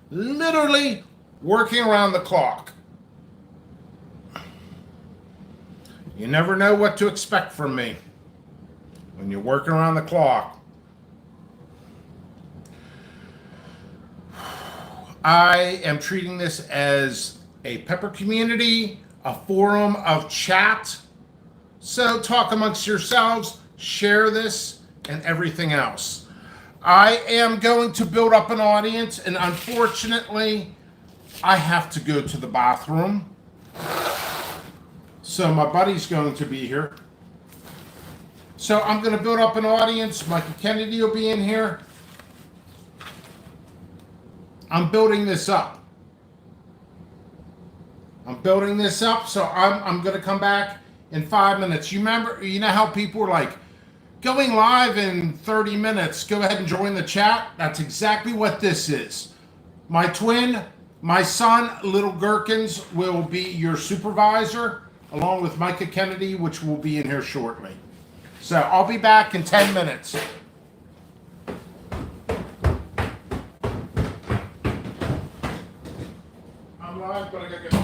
literally working around the clock. You never know what to expect from me when you're working around the clock. I am treating this as a Pepper community, a forum of chat. So talk amongst yourselves, share this, and everything else. I am going to build up an audience, and unfortunately, I have to go to the bathroom. So my buddy's going to be here. So I'm going to build up an audience. Michael Kennedy will be in here. I'm building this up. I'm building this up, so I'm going to come back in 5 minutes. You remember, you know how people were like, going live in 30 minutes, go ahead and join the chat? That's exactly what this is. My twin, my son, Little Gherkins, will be your supervisor, along with Micah Kennedy, which will be in here shortly. So I'll be back in 10 minutes. I'm live, but I gotta go.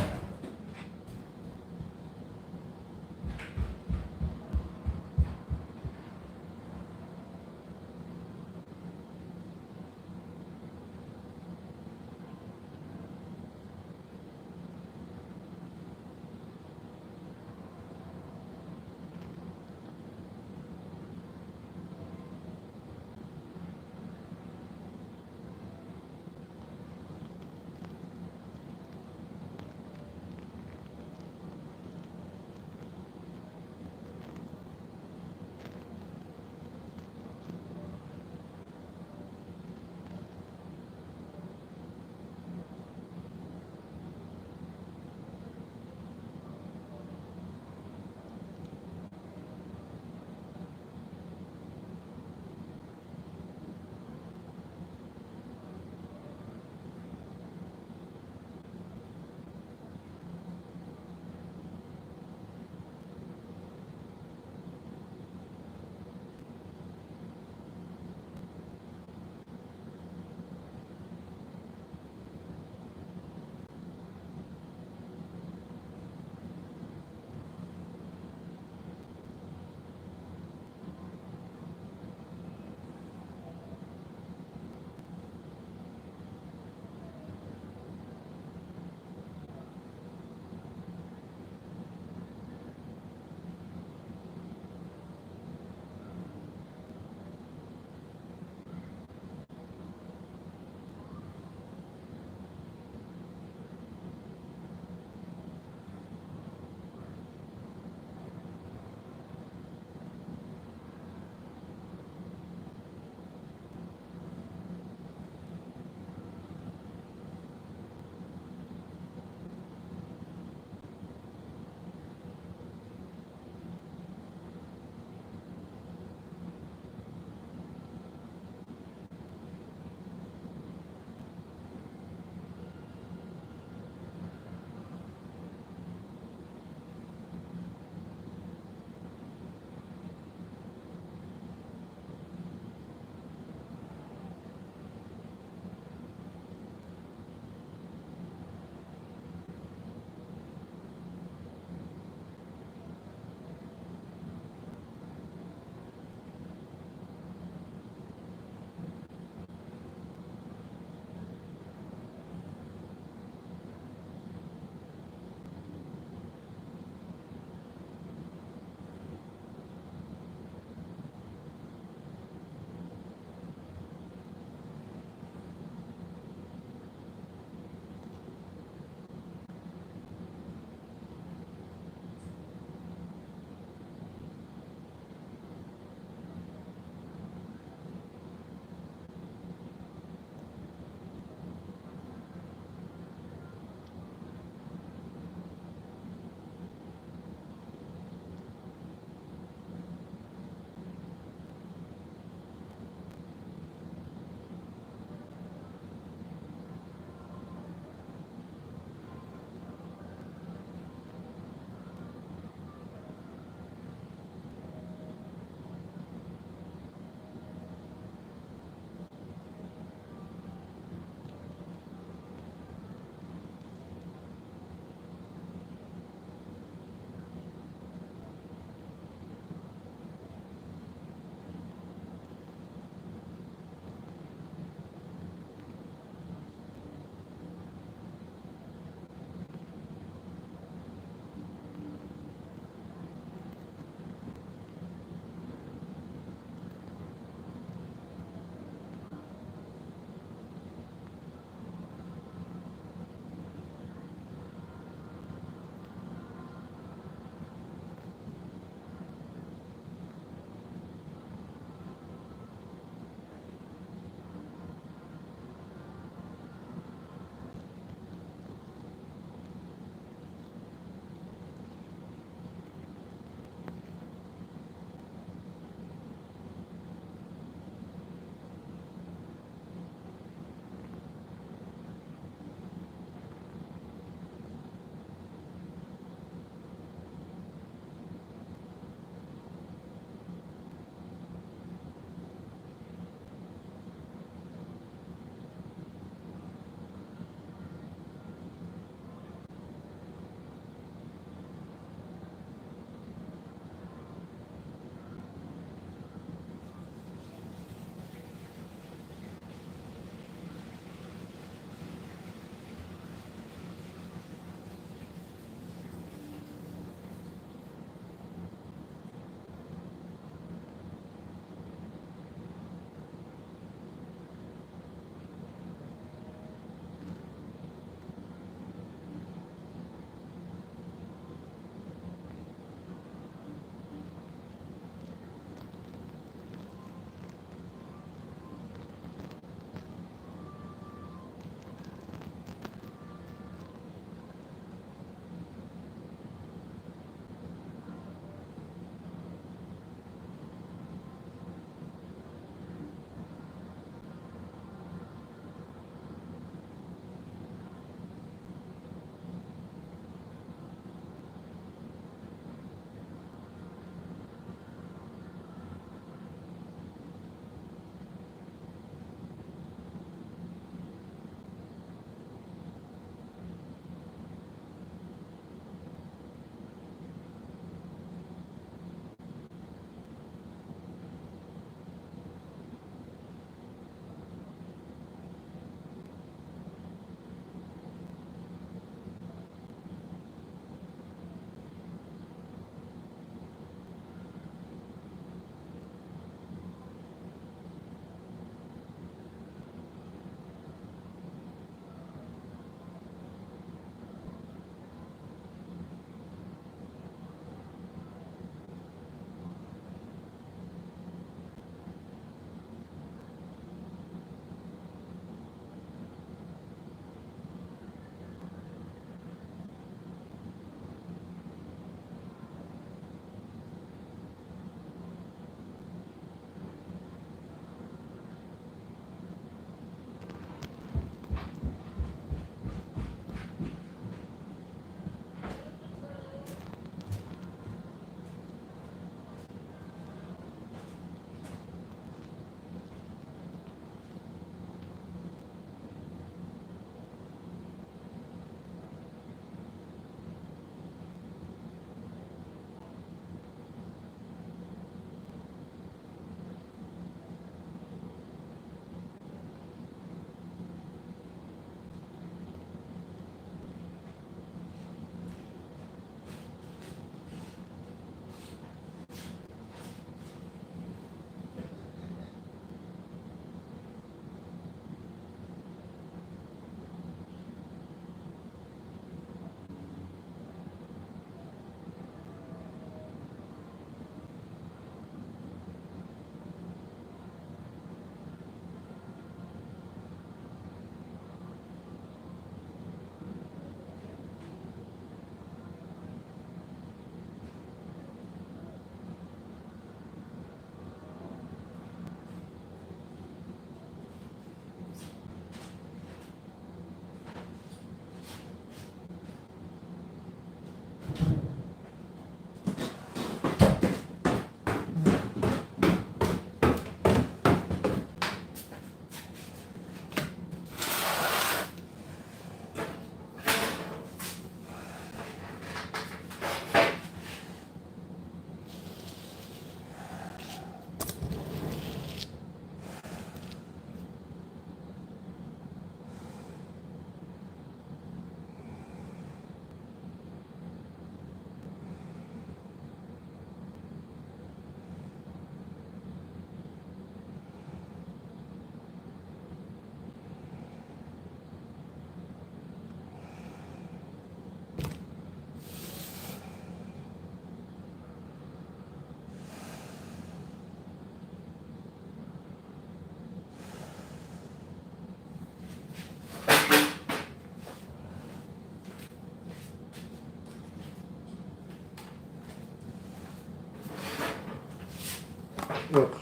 it's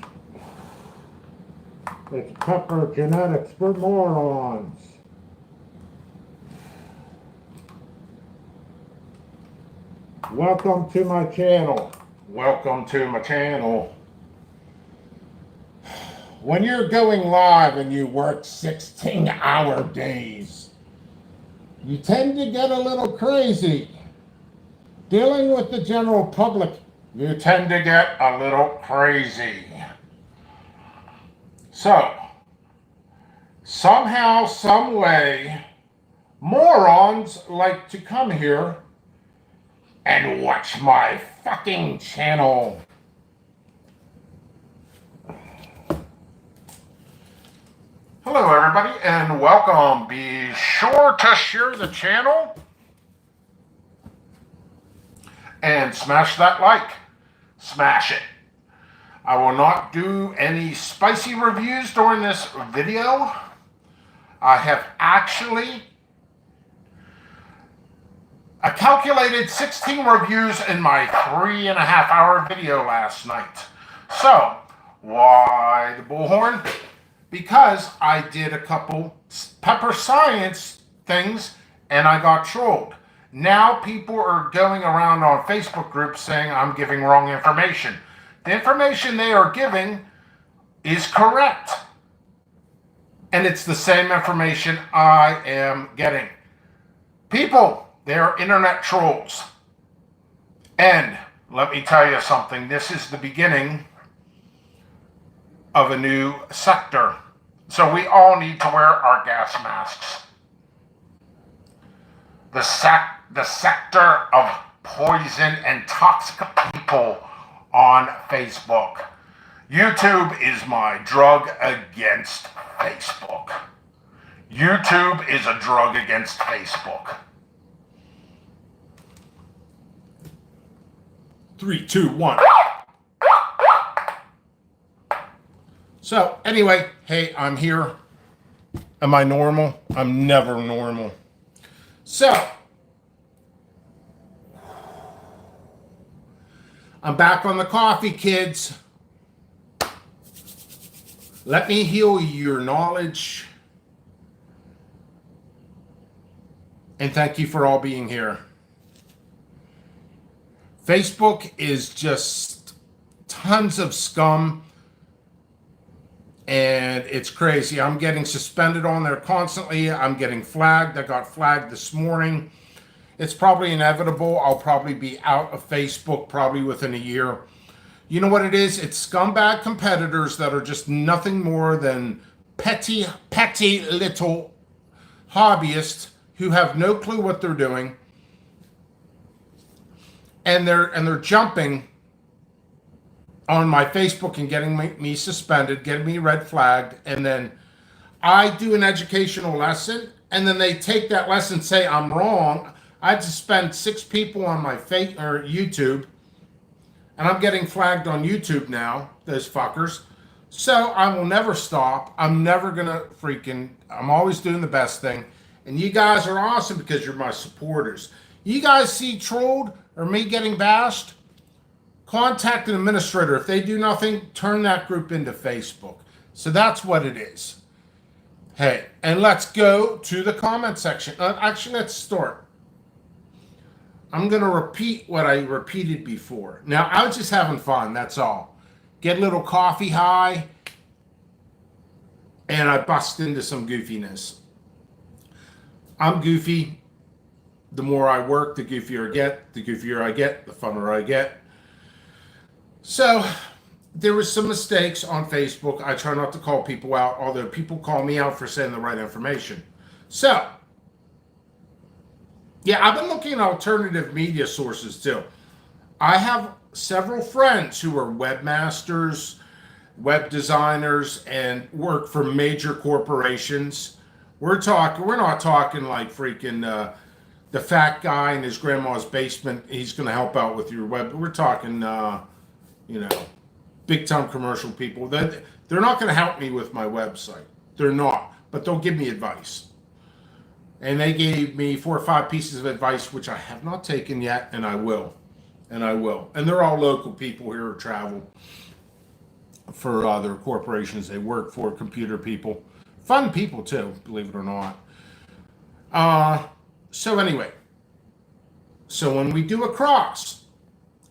Pepper Genetics for Morons. Welcome to my channel. Welcome to my channel. When you're going live and you work 16-hour days, you tend to get a little crazy. Dealing with the general public, you tend to get a little crazy. So, somehow, some way, morons like to come here and watch my fucking channel. Hello everybody and welcome. Be sure to share the channel and smash that like. Smash it. I will not do any spicy reviews during this video. I have actually I calculated 16 reviews in my 3.5-hour video last night. So, why the bullhorn? Because I did a couple Pepper Science things and I got trolled. Now people are going around on Facebook groups saying I'm giving wrong information. The information they are giving is correct. And it's the same information I am getting. People, they are internet trolls. And let me tell you something. This is the beginning of a new sector. So we all need to wear our gas masks. The sector of poison and toxic people on Facebook. YouTube is my drug against Facebook. YouTube is a drug against Facebook. 3, 2, 1. So, anyway, hey, I'm here. Am I normal? I'm never normal. So, I'm back on the coffee, kids. Let me heal your knowledge. And thank you for all being here. Facebook is just tons of scum. And it's crazy. I'm getting suspended on there constantly. I'm getting flagged. I got flagged this morning. It's probably inevitable. I'll probably be out of Facebook probably within a year. You know what it is? It's scumbag competitors that are just nothing more than petty little hobbyists who have no clue what they're doing. And they're jumping on my Facebook and getting me suspended, getting me red flagged, and then I do an educational lesson, and then they take that lesson and say I'm wrong. I had to spend 6 people on my YouTube, and I'm getting flagged on YouTube now, those fuckers. So I will never stop. I'm never gonna I'm always doing the best thing. And you guys are awesome because you're my supporters. You guys see trolled or me getting bashed? Contact an administrator. If they do nothing, turn that group into Facebook. So that's what it is. Hey, and let's go to the comment section. Actually, let's start. I'm going to repeat what I repeated before. Now, I was just having fun. That's all. Get a little coffee high. And I bust into some goofiness. I'm goofy. The more I work, the goofier I get. The goofier I get, the funner I get. So, there was some mistakes on Facebook. I try not to call people out, although people call me out for saying the right information. So, yeah, I've been looking at alternative media sources too. I have several friends who are webmasters, web designers, and work for major corporations. We're not talking like freaking the fat guy in his grandma's basement. He's going to help out with your web. We're talking, big time commercial people. They're not going to help me with my website. They're not, but they'll give me advice. And they gave me 4 or 5 pieces of advice, which I have not taken yet, and I will. And they're all local people here who travel. for other corporations they work for, computer people. Fun people too, believe it or not. So anyway, so when we do a cross,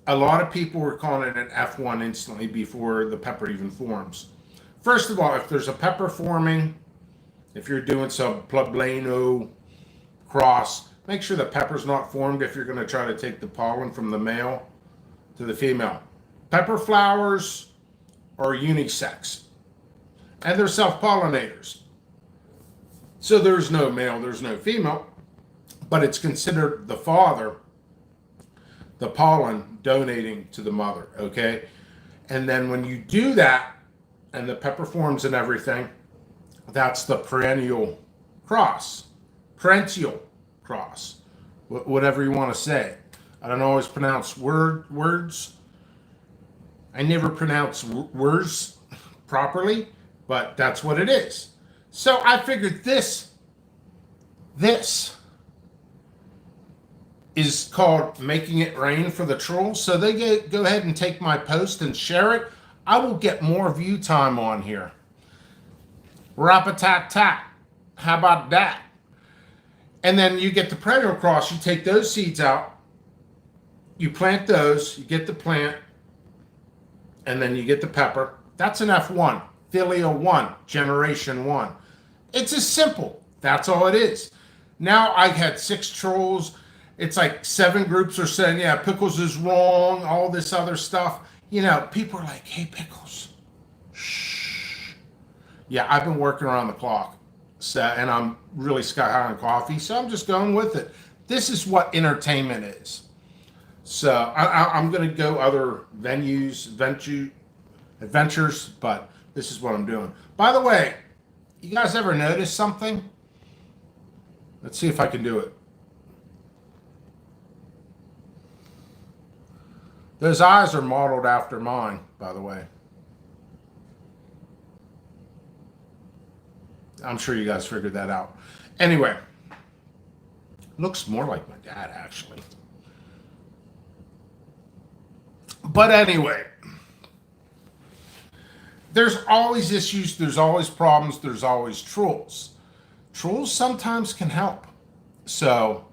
a lot of people were calling it an F1 instantly before the pepper even forms. First of all, if there's a pepper forming, if you're doing some poblano cross, make sure the pepper's not formed if you're going to try to take the pollen from the male to the female. Pepper flowers are unisex, and they're self-pollinators. So there's no male, there's no female, but it's considered the father, the pollen donating to the mother, okay? And then when you do that, and the pepper forms and everything, that's the perennial cross, parential cross, whatever you want to say. I don't always pronounce words. I never pronounce words properly, but that's what it is. So I figured this is called Making It Rain for the Trolls. So they go ahead and take my post and share it. I will get more view time on here. Rap-a-tat-tat. How about that? And then you get the perennial cross. You take those seeds out. You plant those. You get the plant. And then you get the pepper. That's an F1. Filial 1. Generation 1. It's as simple. That's all it is. Now I had 6 trolls. It's like 7 groups are saying, yeah, Pickles is wrong. All this other stuff. You know, people are like, hey, Pickles. Shh. Yeah, I've been working around the clock. So, and I'm really sky high on coffee. So I'm just going with it. This is what entertainment is. So I'm going to go other venues, adventures, but this is what I'm doing. By the way, you guys ever notice something? Let's see if I can do it. Those eyes are modeled after mine, by the way. I'm sure you guys figured that out. Anyway, looks more like my dad, actually. But anyway, there's always issues, there's always problems, there's always trolls. Trolls sometimes can help. So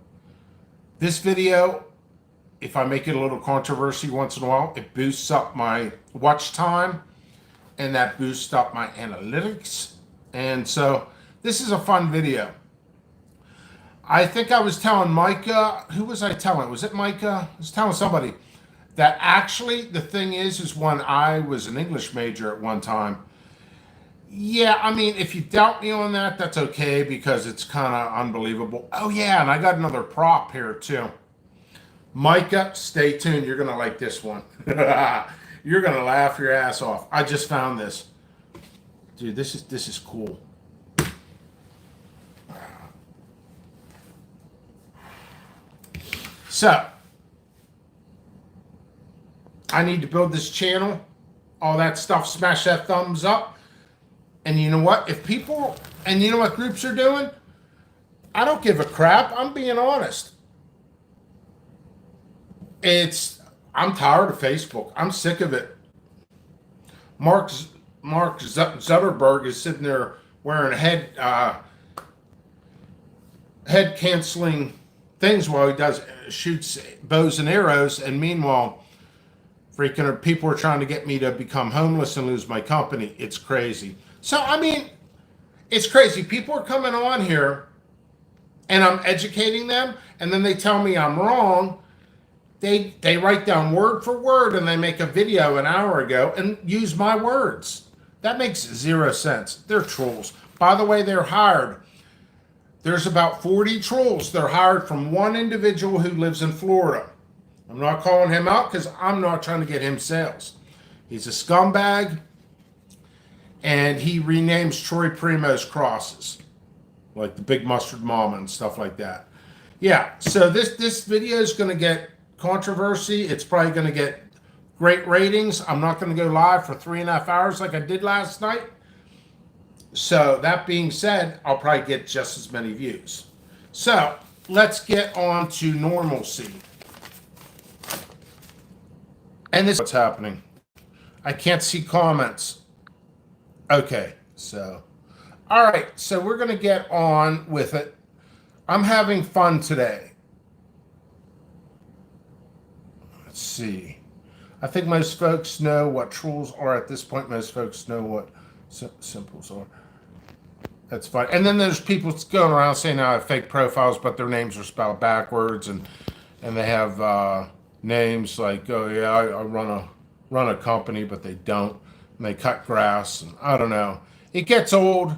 this video, if I make it a little controversy once in a while, it boosts up my watch time and that boosts up my analytics. And so this is a fun video. I think I was telling Micah, who was I telling? Was it Micah? I was telling somebody that actually the thing is when I was an English major at one time. Yeah, I mean, if you doubt me on that, that's okay because it's kind of unbelievable. Oh yeah, and I got another prop here too. Micah, stay tuned. You're going to like this one. You're going to laugh your ass off. I just found this. Dude, this is cool. So, I need to build this channel. All that stuff, smash that thumbs up. And you know what? If people, and you know what groups are doing? I don't give a crap. I'm being honest. I'm tired of Facebook. I'm sick of it. Mark Zuckerberg is sitting there wearing head canceling things while he shoots bows and arrows, and meanwhile, freaking people are trying to get me to become homeless and lose my company. It's crazy. So I mean, it's crazy. People are coming on here, and I'm educating them, and then they tell me I'm wrong. They write down word for word and they make a video an hour ago and use my words. That makes 0 sense. They're trolls. By the way, they're hired. There's about 40 trolls. They're hired from one individual who lives in Florida. I'm not calling him out because I'm not trying to get him sales. He's a scumbag and he renames Troy Primo's crosses, like the Big Mustard Mama and stuff like that. Yeah, so this video is going to get controversy. It's probably going to get great ratings. I'm not going to go live for 3.5 hours like I did last night. So that being said, I'll probably get just as many views. So let's get on to normalcy. And this is what's happening. I can't see comments. Okay, so. All right, so we're going to get on with it. I'm having fun today. Let's see. I think most folks know what trolls are at this point. Most folks know what simples are. That's fine. And then there's people going around saying I have fake profiles, but their names are spelled backwards, and they have names like, oh yeah, I run a company, but they don't, and they cut grass, and I don't know. It gets old,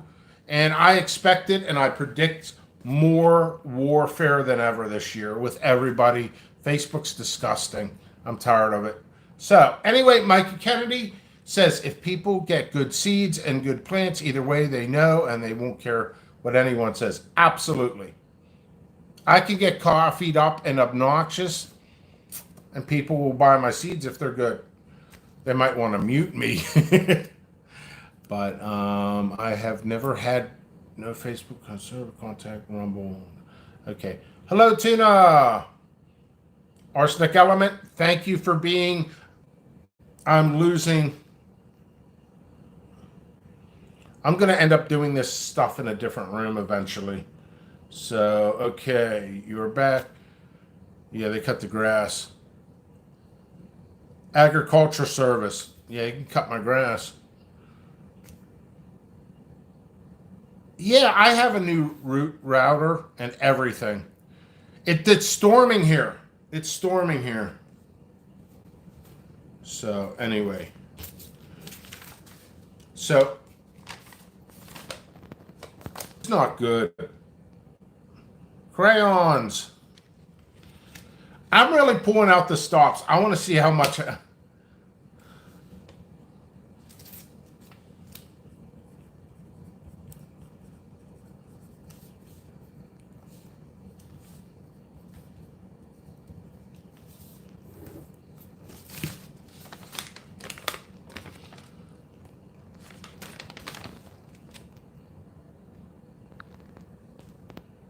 and I expect it, and I predict more warfare than ever this year with everybody. Facebook's disgusting. I'm tired of it. So anyway, Mikey Kennedy says if people get good seeds and good plants, either way they know and they won't care what anyone says. Absolutely. I can get coffeeed up and obnoxious, and people will buy my seeds if they're good. They might want to mute me. But I have never had no Facebook conservative contact Rumble. Okay. Hello, Tuna. Arsenic Element, thank you for being. I'm losing. I'm going to end up doing this stuff in a different room eventually. So, okay, you're back. Yeah, they cut the grass. Agriculture Service. Yeah, you can cut my grass. Yeah, I have a new root router and everything. It's storming here. It's storming here. So, anyway. So, it's not good. Crayons. I'm really pulling out the stops. I want to see how much.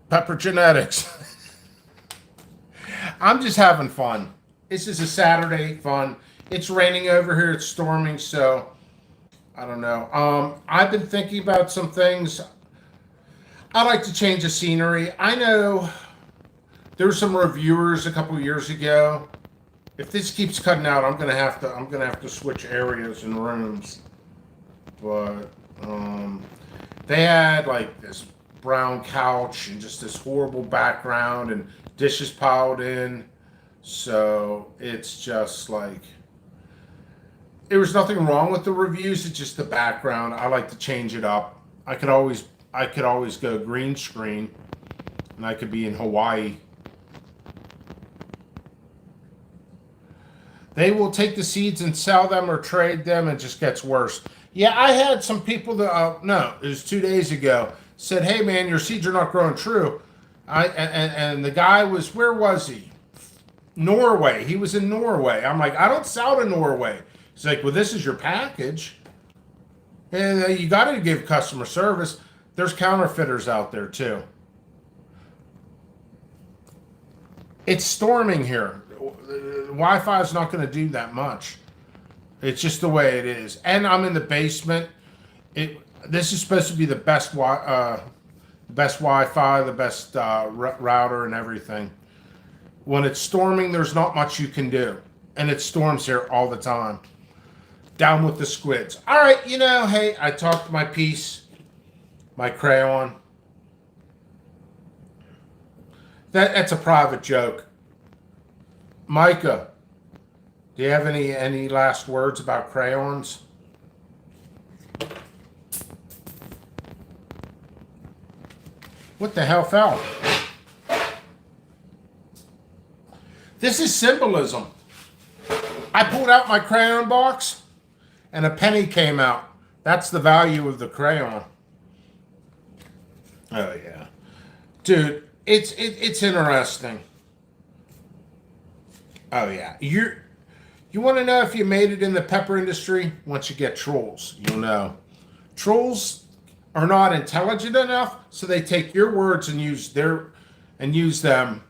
Pepper Genetics. I'm just having fun. This is a Saturday fun. It's raining over here. It's storming, so I don't know. I've been thinking about some things. I like to change the scenery. I know there were some reviewers a couple of years ago. If this keeps cutting out, I'm gonna have to switch areas and rooms. But they had like this brown couch and just this horrible background and dishes piled in, so it's just like there was nothing wrong with the reviews. It's just the background. I like to change it up. I could always go green screen, and I could be in Hawaii. They will take the seeds and sell them or trade them. It just gets worse. Yeah, I had some people that no, it was 2 days ago. Said, hey man, your seeds are not growing true. And the guy was, where was he? Norway. He was in Norway. I'm like, I don't sell to Norway. He's like, well, this is your package. And you got to give customer service. There's counterfeiters out there too. It's storming here. Wi-Fi is not going to do that much. It's just the way it is. And I'm in the basement. This is supposed to be the best Wi-Fi, the best router and everything. When it's storming, there's not much you can do. And it storms here all the time. Down with the squids. All right, hey, I talked my piece. My crayon. That's a private joke. Micah, do you have any last words about crayons? What the hell fell? This is symbolism. I pulled out my crayon box and a penny came out. That's the value of the crayon. Oh yeah. Dude, it's interesting. Oh yeah. You want to know if you made it in the pepper industry? Once you get trolls, you'll know. Trolls are not intelligent enough, so they take your words and use them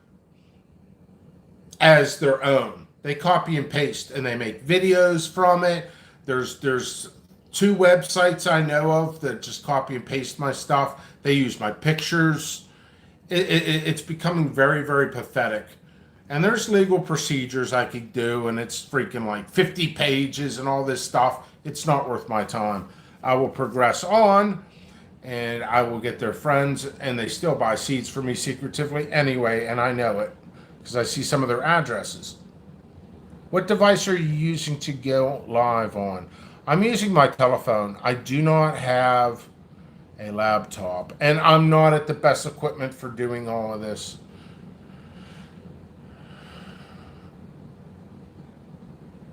as their own. They copy and paste, and they make videos from it. There's two websites I know of that just copy and paste my stuff. They use my pictures. It's becoming very, very pathetic. And there's legal procedures I could do, and it's freaking like 50 pages and all this stuff. It's not worth my time. I will progress on, and I will get their friends, and they still buy seeds for me secretively anyway, and I know it because I see some of their addresses. What device are you using to go live on? I'm using my telephone. I do not have a laptop, and I'm not at the best equipment for doing all of this.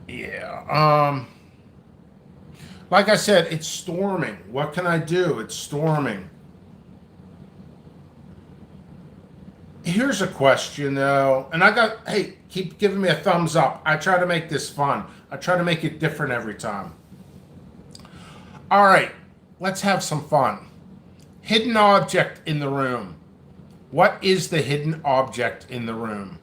Yeah. Like I said, it's storming. What can I do? It's storming. Here's a question though, and hey, keep giving me a thumbs up. I try to make this fun. I try to make it different every time. All right, let's have some fun. Hidden object in the room. What is the hidden object in the room?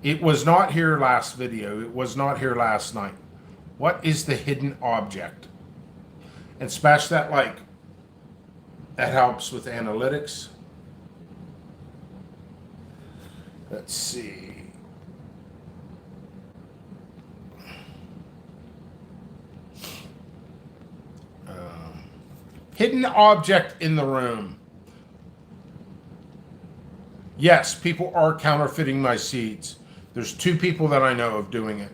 It was not here last video. It was not here last night. What is the hidden object? And smash that like. That helps with analytics. Let's see. Hidden object in the room. Yes, people are counterfeiting my seeds. There's 2 people that I know of doing it.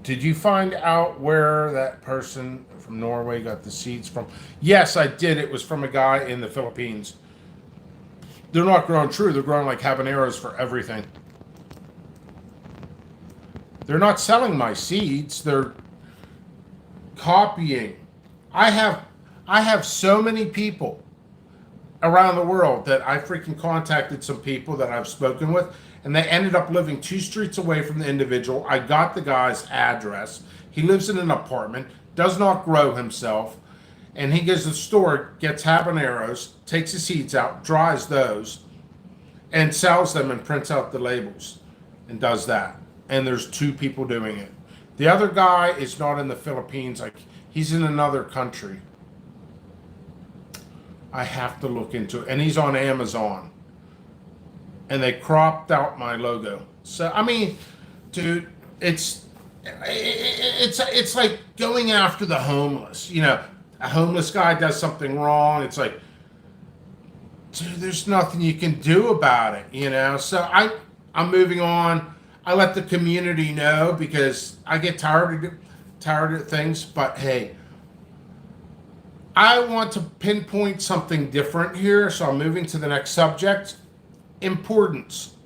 Did you find out where that person from Norway got the seeds from? Yes, I did. It was from a guy in the Philippines. They're not growing true. They're growing like habaneros for everything. They're not selling my seeds. They're copying. I have so many people around the world that I freaking contacted some people that I've spoken with, and they ended up living 2 streets away from the individual. I got the guy's address. He lives in an apartment, does not grow himself, and he goes to the store, gets habaneros, takes the seeds out, dries those, and sells them and prints out the labels and does that. And there's 2 people doing it. The other guy is not in the Philippines. Like, he's in another country. I have to look into it. And he's on Amazon. And they cropped out my logo. So, I mean, dude, it's like going after the homeless. You know, a homeless guy does something wrong. It's like, dude, there's nothing you can do about it, you know? So I'm moving on. I let the community know because I get tired of things, but hey, I want to pinpoint something different here, so I'm moving to the next subject. Importance.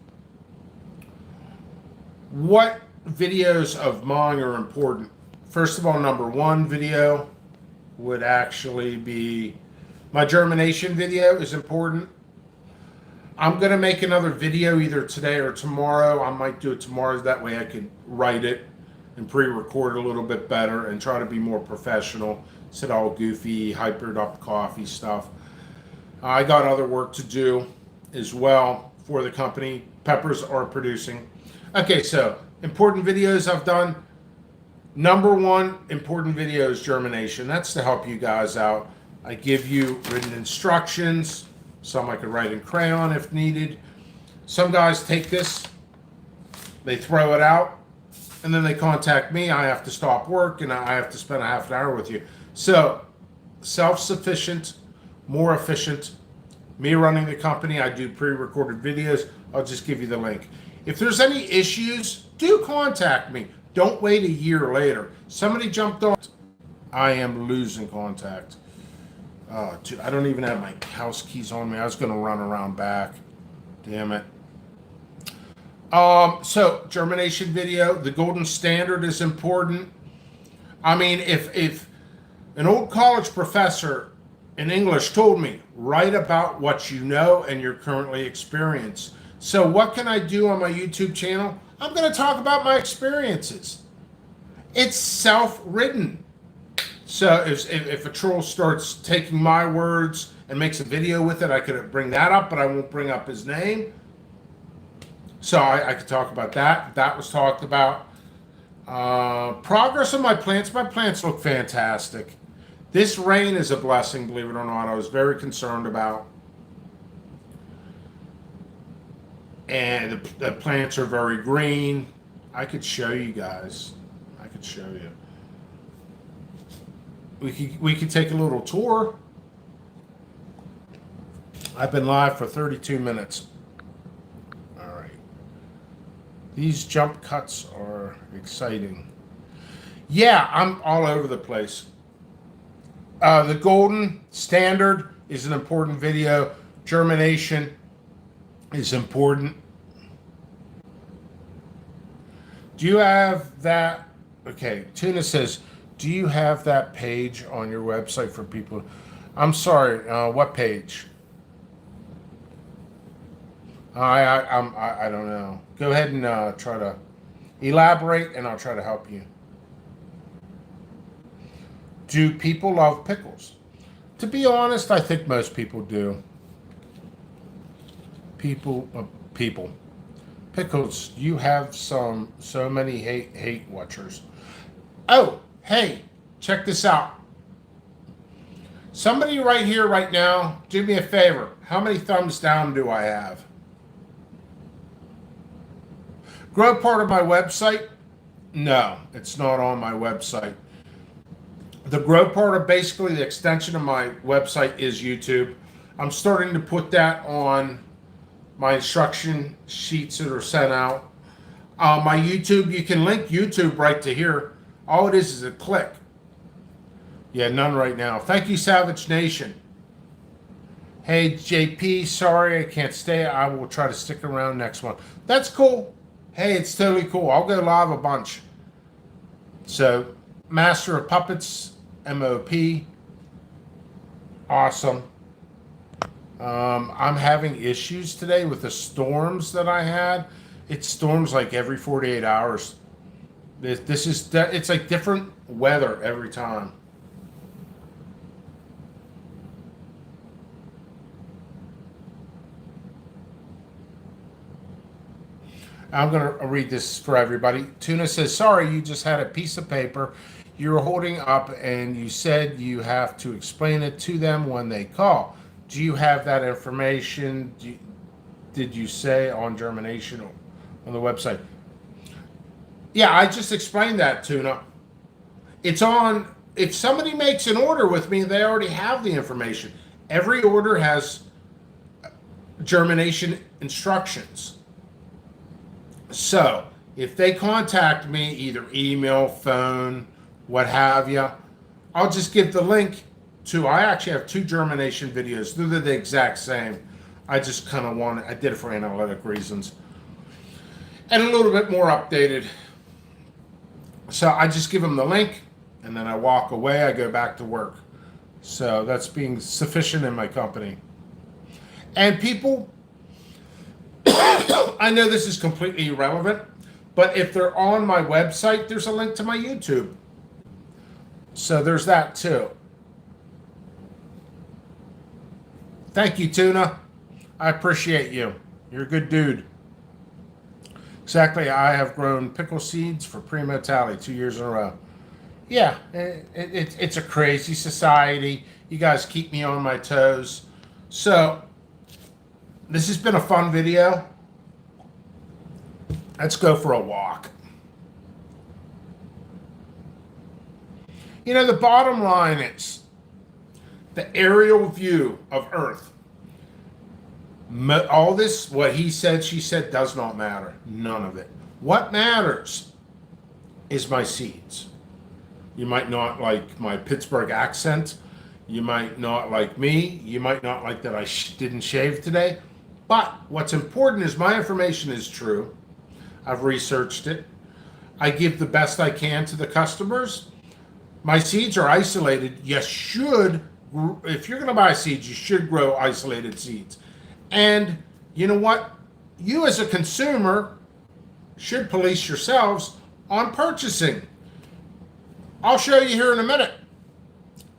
What videos of mine are important? First of all, number 1 video would actually be my germination video is important. I'm going to make another video either today or tomorrow. I might do it tomorrow. That way I can write it and pre-record a little bit better and try to be more professional. Instead of all goofy, hypered up coffee stuff. I got other work to do as well for the company. Peppers are producing. Okay, so important videos I've done. Number 1 important video is germination. That's to help you guys out. I give you written instructions. Some I could write in crayon if needed. Some guys take this, they throw it out, and then they contact me. I have to stop work and I have to spend a half an hour with you. So, self-sufficient, more efficient. Me running the company, I do pre-recorded videos. I'll just give you the link. If there's any issues, do contact me. Don't wait a year later. Somebody jumped on. I am losing contact. Dude, I don't even have my house keys on me. I was going to run around back. Damn it. So, germination video. The golden standard is important. I mean, if an old college professor in English told me, write about what you know and you're currently experiencing. So what can I do on my YouTube channel? I'm going to talk about my experiences. It's self-written. So if a troll starts taking my words and makes a video with it, I could bring that up, but I won't bring up his name. So I could talk about that. That was talked about. Progress on my plants. My plants look fantastic. This rain is a blessing, believe it or not. I was very concerned about. And the plants are very green. I could show you guys. I could show you. We could take a little tour. I've been live for 32 minutes. All right. These jump cuts are exciting. Yeah, I'm all over the place. The golden standard is an important video. Germination is important. Do you have that? Okay, Tuna says, do you have that page on your website for people? I'm sorry, what page? I don't know. Go ahead and try to elaborate, and I'll try to help you. Do people love pickles? To be honest, I think most people do. People. Pickles, you have so many hate watchers. Oh, hey, check this out. Somebody right here, right now, do me a favor. How many thumbs down do I have? Grow part of my website? No, it's not on my website. The Grow part of basically the extension of my website is YouTube. I'm starting to put that on my instruction sheets that are sent out. My YouTube, you can link YouTube right to here. All it is a click. Yeah, none right now. Thank you, Savage Nation. Hey, JP, sorry I can't stay. I will try to stick around next month. That's cool. Hey, it's totally cool. I'll go live a bunch. So, Master of Puppets, MOP. Awesome. I'm having issues today with the storms that I had. It storms like every 48 hours. It's like different weather every time. I'm going to read this for everybody. Tuna says, sorry, you just had a piece of paper you were holding up and you said you have to explain it to them when they call. Do you have that information? Did you say on germination on the website? Yeah, I just explained that, Tuna. It's on, if somebody makes an order with me, they already have the information. Every order has germination instructions. So, if they contact me, either email, phone, what have you, I'll just give the link to, I actually have 2 germination videos. They're the exact same. I just kind of I did it for analytic reasons. And a little bit more updated. So I just give them the link, and then I walk away, I go back to work. So that's being sufficient in my company. And people, I know this is completely irrelevant, but if they're on my website, there's a link to my YouTube. So there's that too. Thank you, Tuna. I appreciate you. You're a good dude. Exactly, I have grown pickle seeds for Primo Tally 2 years in a row. Yeah, it's a crazy society. You guys keep me on my toes. So, this has been a fun video. Let's go for a walk. You know, the bottom line is the aerial view of Earth. All this, what he said, she said, does not matter. None of it. What matters is my seeds. You might not like my Pittsburgh accent. You might not like me. You might not like that I didn't shave today. But what's important is my information is true. I've researched it. I give the best I can to the customers. My seeds are isolated. You should, if you're going to buy seeds, you should grow isolated seeds. And you know what? You as a consumer should police yourselves on purchasing. I'll show you here in a minute.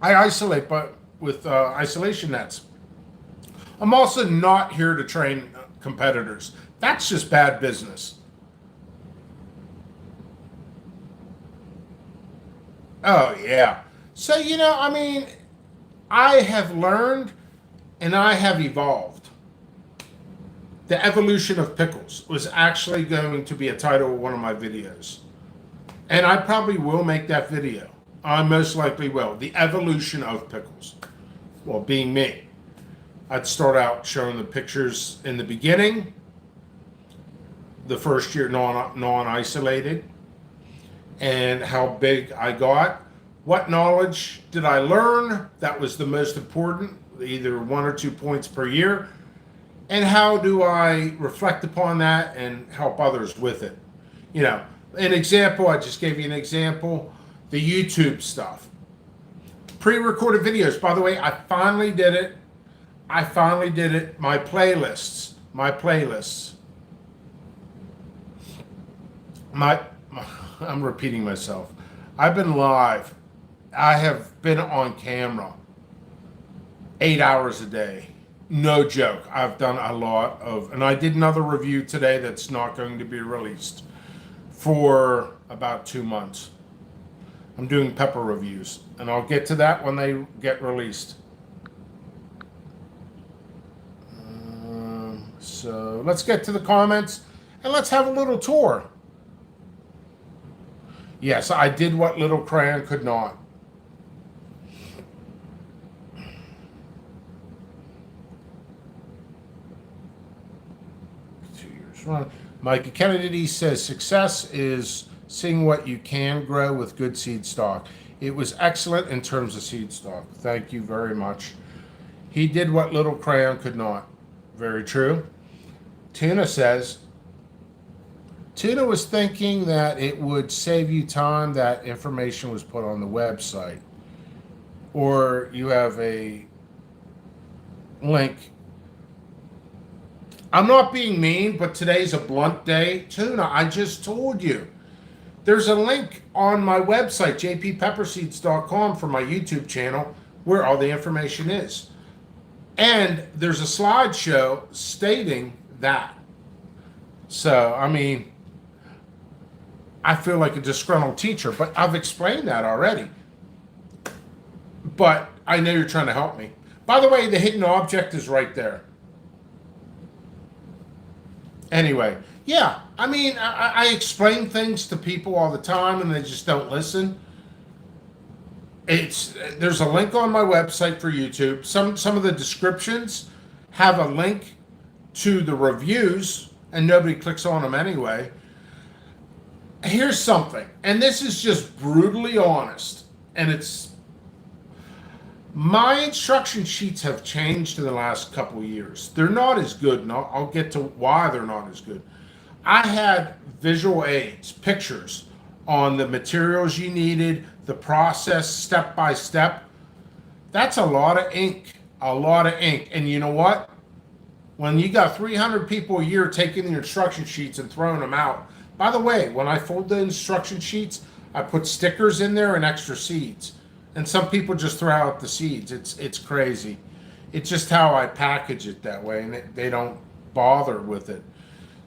I isolate but with isolation nets. I'm also not here to train competitors. That's just bad business. Oh, yeah. So, I mean, I have learned and I have evolved. The evolution of pickles was actually going to be a title of one of my videos. And I probably will make that video. I most likely will. The evolution of pickles. Well, being me. I'd start out showing the pictures in the beginning, the first year non-isolated, and how big I got. What knowledge did I learn? That was the most important, either 1 or 2 points per year. And how do I reflect upon that and help others with it? An example, I just gave you an example, the YouTube stuff. Pre-recorded videos. By the way, I finally did it. My playlists. I'm repeating myself. I've been live. I have been on camera 8 hours a day. No joke. I've done a lot and I did another review today that's not going to be released for about 2 months. I'm doing pepper reviews, and I'll get to that when they get released. So let's get to the comments and let's have a little tour. Yes, I did what Little Crayon could not. Mike Kennedy says success is seeing what you can grow with good seed stock. It was excellent in terms of seed stock. Thank you very much. He did what Little Crayon could not. Very true. Tuna says, Tuna was thinking that it would save you time that information was put on the website. Or you have a link. I'm not being mean, but today's a blunt day. Tuna, I just told you. There's a link on my website, jppepperseeds.com, for my YouTube channel, where all the information is. And there's a slideshow stating that. So, I mean, I feel like a disgruntled teacher, but I've explained that already. But I know you're trying to help me. By the way, the hidden object is right there. Anyway, yeah, I mean, I explain things to people all the time and they just don't listen. There's a link on my website for YouTube. Some of the descriptions have a link to the reviews and nobody clicks on them anyway. Here's something, and this is just brutally honest, and my instruction sheets have changed in the last couple of years. They're not as good, and I'll get to why they're not as good. I had visual aids, pictures on the materials you needed, the process step by step. That's a lot of ink, And you know what? When you got 300 people a year taking the instruction sheets and throwing them out. By the way, when I fold the instruction sheets, I put stickers in there and extra seeds. And some people just throw out the seeds. It's crazy. It's just how I package it that way, and they don't bother with it.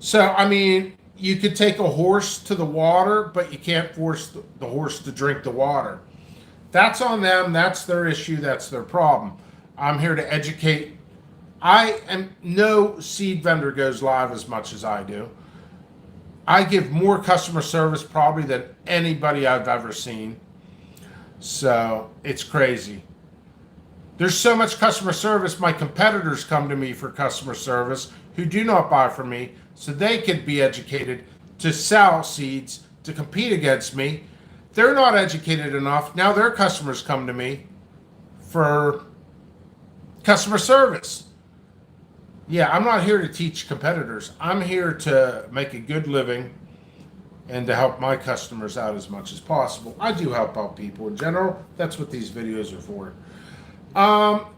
So, I mean, you could take a horse to the water, but you can't force the horse to drink the water. That's on them. That's their issue. That's their problem. I'm here to educate. No seed vendor goes live as much as I do. I give more customer service probably than anybody I've ever seen. So it's crazy. There's so much customer service, my competitors come to me for customer service who do not buy from me so they could be educated to sell seeds to compete against me. They're not educated enough. Now their customers come to me for customer service. Yeah, I'm not here to teach competitors. I'm here to make a good living and to help my customers out as much as possible. I do help out people in general. That's what these videos are for.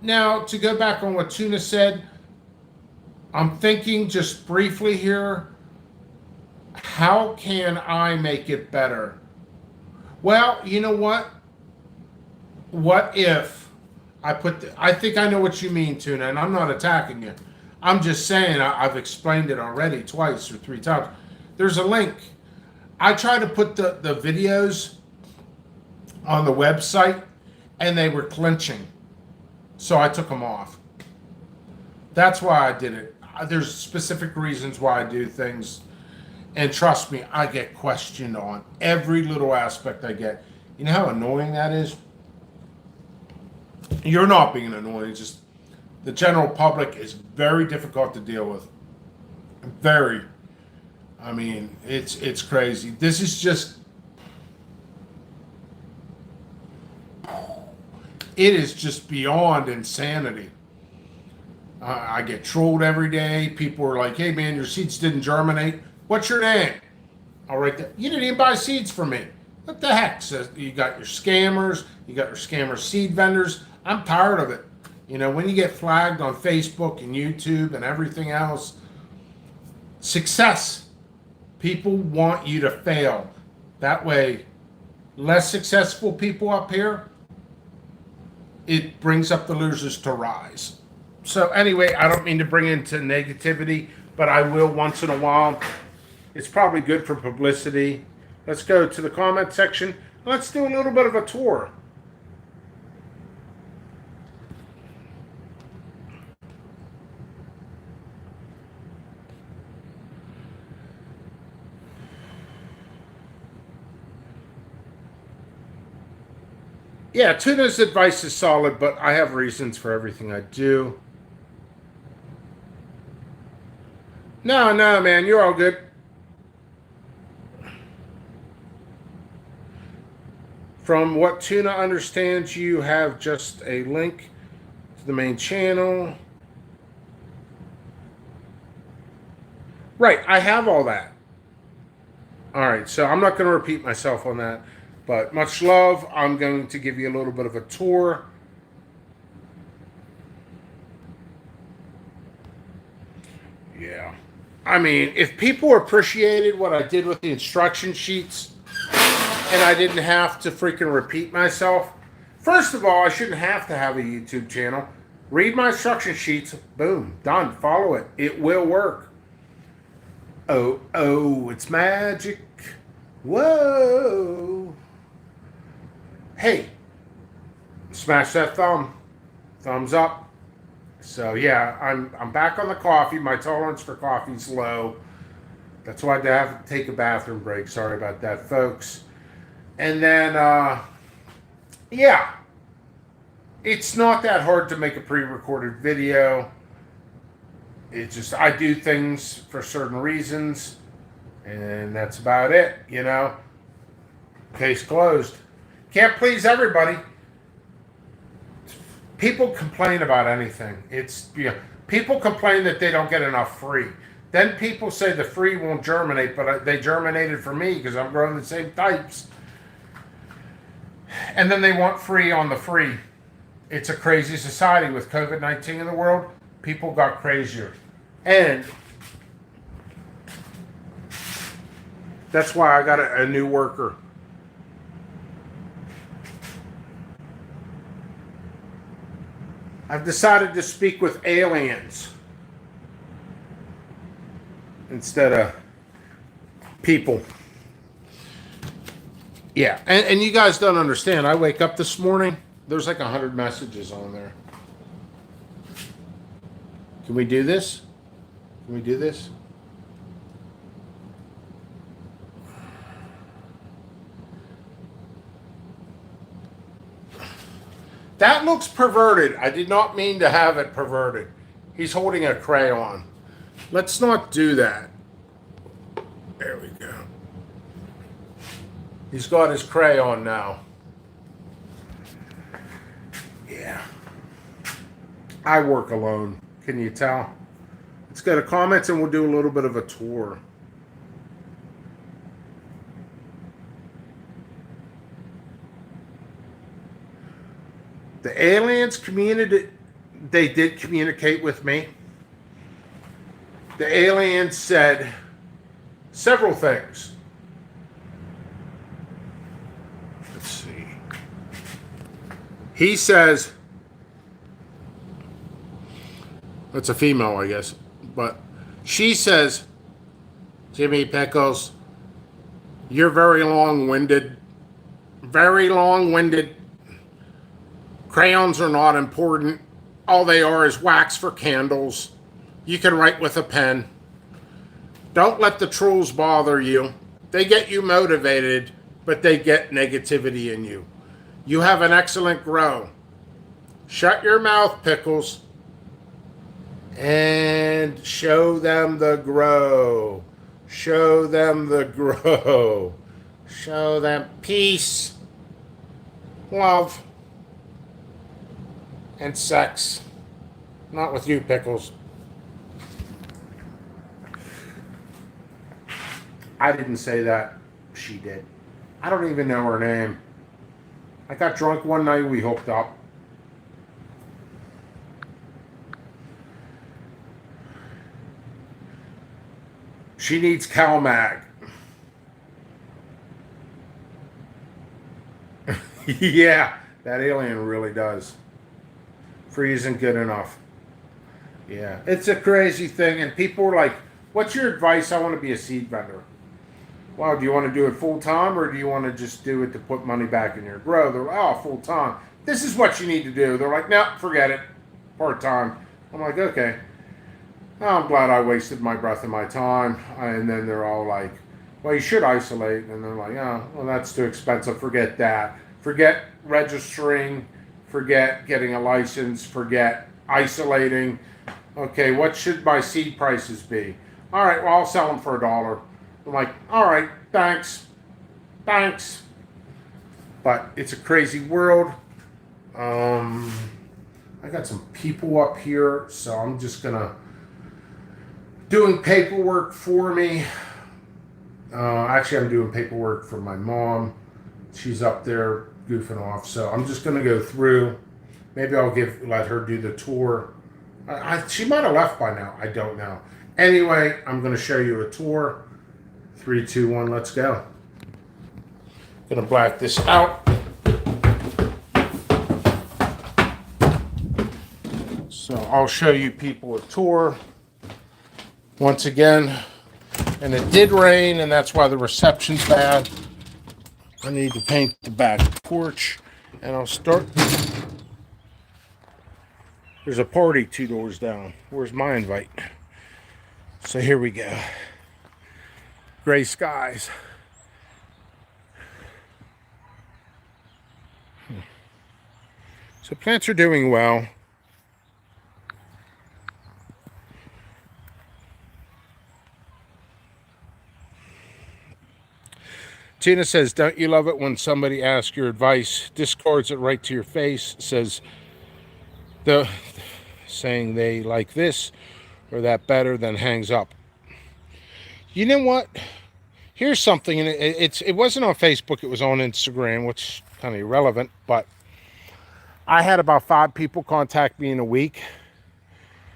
Now, to go back on what Tuna said, I'm thinking just briefly here, how can I make it better? Well, you know what? What if I think I know what you mean, Tuna, and I'm not attacking you. I'm just saying, I've explained it already twice or 3 times. There's a link. I try to put the videos on the website, and they were clinching. So I took them off. That's why I did it. There's specific reasons why I do things. And trust me, I get questioned on every little aspect I get. You know how annoying that is? You're not being annoying. It's just the general public is very difficult to deal with. Very. I mean, it's crazy. This is just... It is just beyond insanity. I get trolled every day. People are like, hey man, your seeds didn't germinate. What's your name? I'll write that. You didn't even buy seeds from me. What the heck? So you got your scammers. You got your scammer seed vendors. I'm tired of it. You know, when you get flagged on Facebook and YouTube and everything else, success. People want you to fail. That way, less successful people up here, it brings up the losers to rise. So anyway, I don't mean to bring into negativity, but I will once in a while. It's probably good for publicity. Let's go to the comment section. Let's do a little bit of a tour. Yeah, Tuna's advice is solid, but I have reasons for everything I do. No, man, you're all good. From what Tuna understands, you have just a link to the main channel. Right, I have all that. All right, so I'm not going to repeat myself on that. But much love. I'm going to give you a little bit of a tour. Yeah. I mean, if people appreciated what I did with the instruction sheets and I didn't have to freaking repeat myself, first of all, I shouldn't have to have a YouTube channel. Read my instruction sheets. Boom. Done. Follow it. It will work. Oh, it's magic. Whoa. Hey, smash that thumbs up. So yeah, I'm back on the coffee. My tolerance for coffee's low. That's why I have to take a bathroom break. Sorry about that, folks. And then yeah, it's not that hard to make a pre-recorded video. It's just I do things for certain reasons, and that's about it, you know. Case closed. Can't please everybody. People complain about anything. It's, you know, people complain that they don't get enough free. Then people say the free won't germinate, but they germinated for me because I'm growing the same types. And then they want free on the free. It's a crazy society with COVID-19 in the world. People got crazier. And that's why I got a new worker. I've decided to speak with aliens instead of people. Yeah, and you guys don't understand. I wake up this morning, there's like 100 messages on there. Can we do this? Can we do this? That looks perverted. I did not mean to have it perverted. He's holding a crayon. Let's not do that. There we go. He's got his crayon now. Yeah. I work alone. Can you tell? Let's go to comments and we'll do a little bit of a tour. The aliens community, they did communicate with me. The aliens said several things. Let's see. He says, that's a female, I guess, but she says, Jimmy Pickles, you're very long-winded. very long-winded. Crayons are not important. All they are is wax for candles. You can write with a pen. Don't let the trolls bother you. They get you motivated, but they get negativity in you. You have an excellent grow. Shut your mouth, Pickles, and show them the grow. Show them the grow. Show them peace, love, and sex. Not with you, Pickles. I didn't say that. She did. I don't even know her name. I got drunk one night, we hooked up. She needs CalMag. Yeah, that alien really does. Free isn't good enough. Yeah, it's a crazy thing, and people are like, what's your advice? I want to be a seed vendor. Well, do you want to do it full time, or do you want to just do it to put money back in your grow? They're like, oh, full time. This is what you need to do. They're like, no, forget it. Part time. I'm like, okay. Oh, I'm glad I wasted my breath and my time. And then they're all like, well, you should isolate. And they're like, oh, well, that's too expensive. Forget that. Forget registering. Forget getting a license. Forget isolating. Okay, what should my seed prices be? All right, well, I'll sell them for $1. I'm like, all right, thanks. Thanks. But it's a crazy world. I got some people up here, so I'm just gonna doing paperwork for me. Actually, I'm doing paperwork for my mom. She's up there goofing off, so I'm just gonna go through. Maybe I'll let her do the tour. She might have left by now. I don't know. Anyway, I'm gonna show you a tour. 3, 2, 1, let's go. Gonna black this out. So I'll show you people a tour. Once again, and it did rain, and that's why the reception's bad. I need to paint the back porch, and I'll start. There's a party 2 doors down. Where's my invite? So here we go. Gray skies. So plants are doing well. Tina says, don't you love it when somebody asks your advice, discards it right to your face, says saying they like this or that better, then hangs up. You know what? Here's something, and it wasn't on Facebook, it was on Instagram, which is kind of irrelevant, but I had about 5 people contact me in a week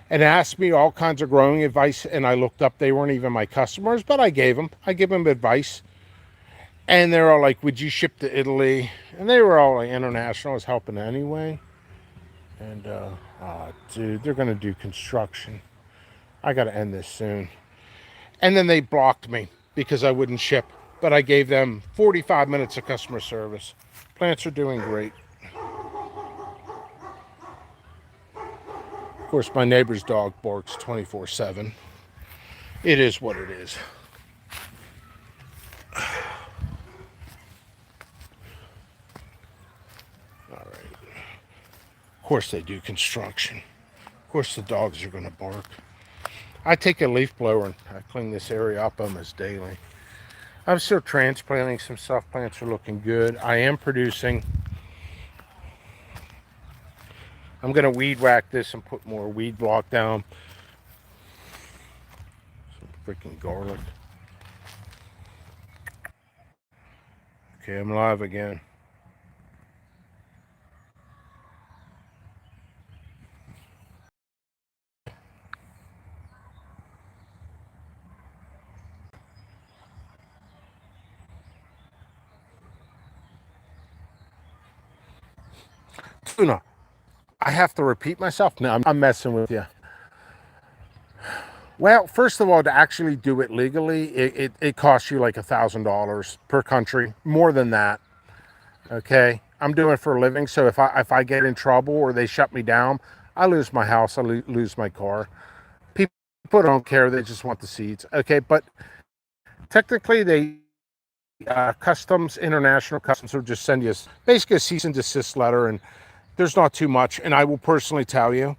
and asked me all kinds of growing advice, and I looked up, they weren't even my customers, but I give them advice. And they're all like, would you ship to Italy? And they were all like, international. I was helping anyway. And, dude, they're going to do construction. I got to end this soon. And then they blocked me because I wouldn't ship. But I gave them 45 minutes of customer service. Plants are doing great. Of course, my neighbor's dog barks 24/7. It is what it is. Of course they do construction. Of course the dogs are going to bark. I take a leaf blower and I clean this area up almost daily. I'm still transplanting some stuff. Plants are looking good. I am producing. I'm going to weed whack this and put more weed block down. Some freaking garlic. Okay, I'm live again. Tuna, I have to repeat myself? No, I'm messing with you. Well, first of all, to actually do it legally, it costs you like $1,000 per country, more than that. Okay, I'm doing it for a living. So if I get in trouble or they shut me down, I lose my house. I lose my car. People don't care. They just want the seeds. Okay, but technically they international customs will just send you basically a cease and desist letter, and there's not too much. And I will personally tell you,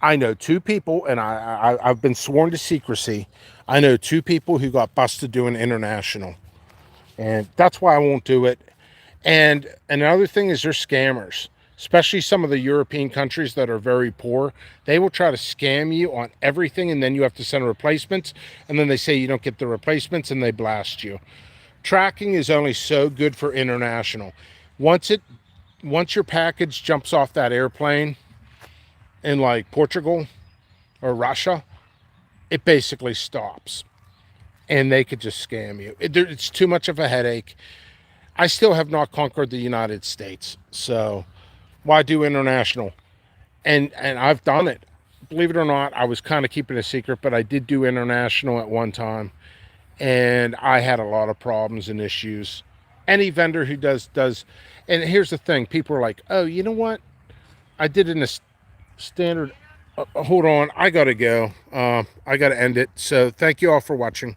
I know two people, and I've been sworn to secrecy. I know two people who got busted doing international, and that's why I won't do it. And another thing is they're scammers, especially some of the European countries that are very poor. They will try to scam you on everything, and then you have to send replacements, and then they say you don't get the replacements, and they blast you. Tracking is only so good for international. Once your package jumps off that airplane in like Portugal or Russia, it basically stops, and they could just scam you. It's too much of a headache. I still have not conquered the United States, so why do international? And I've done it. Believe it or not, I was kind of keeping a secret, but I did do international at one time, and I had a lot of problems and issues. Any vendor who does, and here's the thing: people are like, "Oh, you know what? I did in a standard." Hold on, I gotta go. I gotta end it. So thank you all for watching.